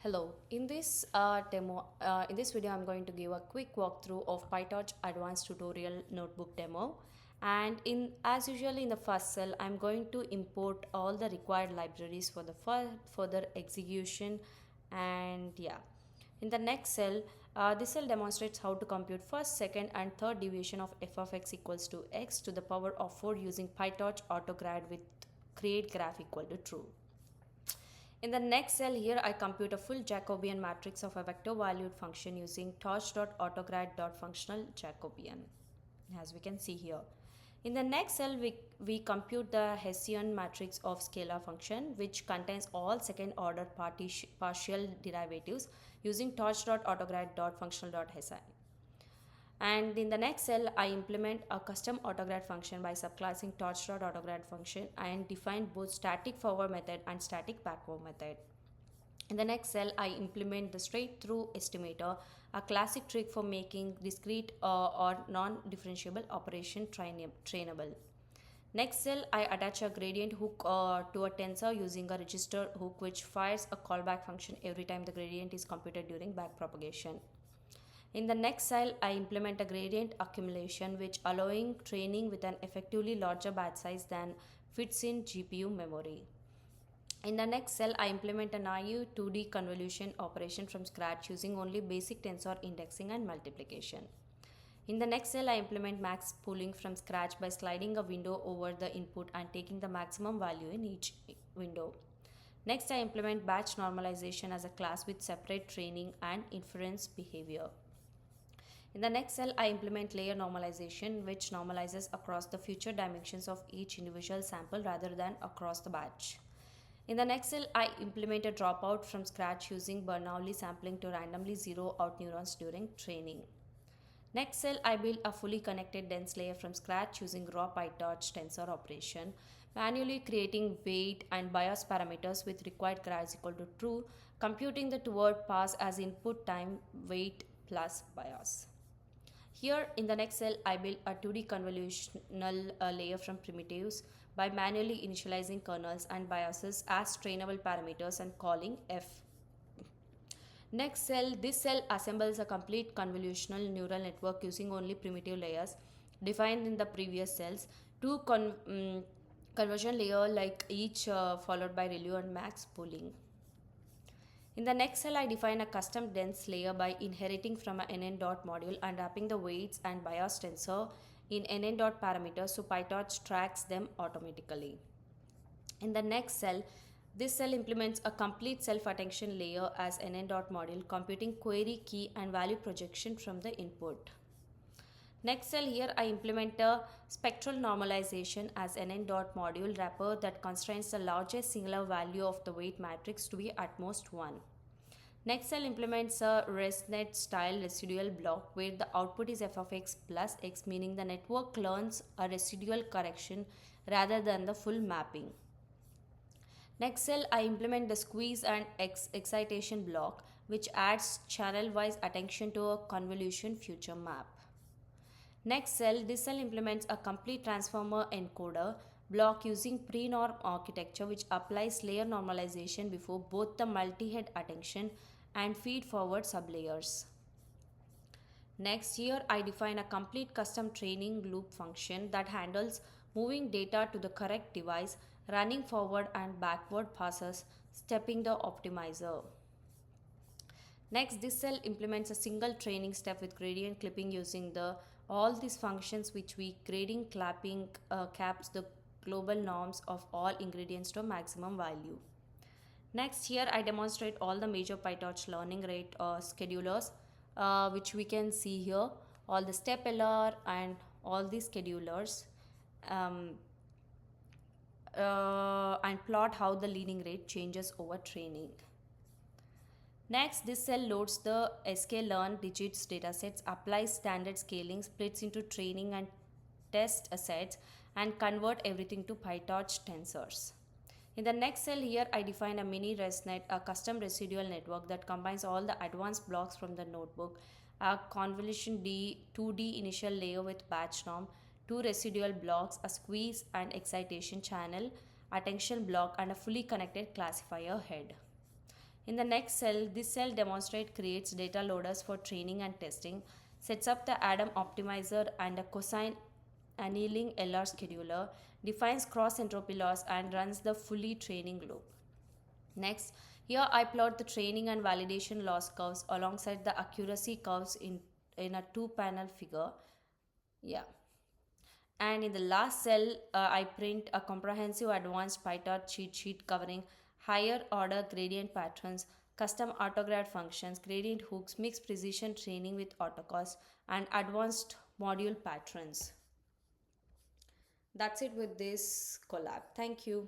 Hello, in this video I'm going to give a quick walkthrough of PyTorch advanced tutorial notebook demo. And as usual in the first cell I'm going to import all the required libraries for the further execution. And yeah, in the next cell, this cell demonstrates how to compute first, second and third deviation of f of x equals to x to the power of 4 using PyTorch autograd with create graph equal to true. In the next cell here, I compute a full Jacobian matrix of a vector valued function using torch.autograd.functional Jacobian, as we can see here. In the next cell, we compute the Hessian matrix of scalar function, which contains all second order partial derivatives using torch.autograd.functional.hesi. And in the next cell, I implement a custom autograd function by subclassing torch.autograd function and define both static forward method and static backward method. In the next cell, I implement the straight through estimator, a classic trick for making discrete or non-differentiable operation trainable. Next cell, I attach a gradient hook to a tensor using a register hook which fires a callback function every time the gradient is computed during backpropagation. In the next cell, I implement a gradient accumulation which allowing training with an effectively larger batch size than fits in GPU memory. In the next cell, I implement a naive 2D convolution operation from scratch using only basic tensor indexing and multiplication. In the next cell, I implement max pooling from scratch by sliding a window over the input and taking the maximum value in each window. Next, I implement batch normalization as a class with separate training and inference behavior. In the next cell, I implement layer normalization, which normalizes across the future dimensions of each individual sample rather than across the batch. In the next cell, I implement a dropout from scratch using Bernoulli sampling to randomly zero out neurons during training. Next cell, I build a fully connected dense layer from scratch using raw PyTorch tensor operation, manually creating weight and bias parameters with required grades equal to true, computing the toward pass as input time weight plus bias. Here in the next cell, I build a 2D convolutional layer from primitives by manually initializing kernels and biases as trainable parameters and calling f. Next cell, this cell assembles a complete convolutional neural network using only primitive layers defined in the previous cells, two conversion layer like each followed by ReLU and max pooling. In the next cell, I define a custom dense layer by inheriting from a nn dot module and wrapping the weights and bias tensor in nn dot parameters so PyTorch tracks them automatically. In the next cell, this cell implements a complete self-attention layer as nn dot module, computing query key and value projection from the input. Next cell here, I implement a spectral normalization as nn dot module wrapper that constrains the largest singular value of the weight matrix to be at most 1. Next cell implements a ResNet style residual block where the output is f of x plus x, meaning the network learns a residual correction rather than the full mapping. Next cell, I implement the squeeze and excitation block which adds channel-wise attention to a convolution future map. Next cell, this cell implements a complete transformer encoder block using pre-norm architecture which applies layer normalization before both the multi-head attention and feed-forward sublayers. Next here, I define a complete custom training loop function that handles moving data to the correct device, running forward and backward passes, stepping the optimizer. Next, this cell implements a single training step with gradient clipping using all these functions which we gradient clapping caps the global norms of all ingredients to a maximum value. Next here I demonstrate all the major PyTorch learning rate schedulers which we can see here, all the step LR and all these schedulers and plot how the learning rate changes over training. Next, this cell loads the sklearn digits datasets, applies standard scaling, splits into training and test assets, and convert everything to PyTorch tensors. In the next cell here, I define a mini ResNet, a custom residual network that combines all the advanced blocks from the notebook, a convolution 2D initial layer with batch norm, two residual blocks, a squeeze and excitation channel, attention block, and a fully connected classifier head. In the next cell, this cell demonstrate creates data loaders for training and testing, sets up the Adam optimizer and a cosine annealing LR scheduler, defines cross entropy loss and runs the fully training loop. Next, here I plot the training and validation loss curves alongside the accuracy curves in a two-panel figure. Yeah. And in the last cell, I print a comprehensive advanced pytorch cheat sheet covering higher order gradient patterns, custom autograd functions, gradient hooks, mixed precision training with autocast, and advanced module patterns. That's it with this collab. Thank you.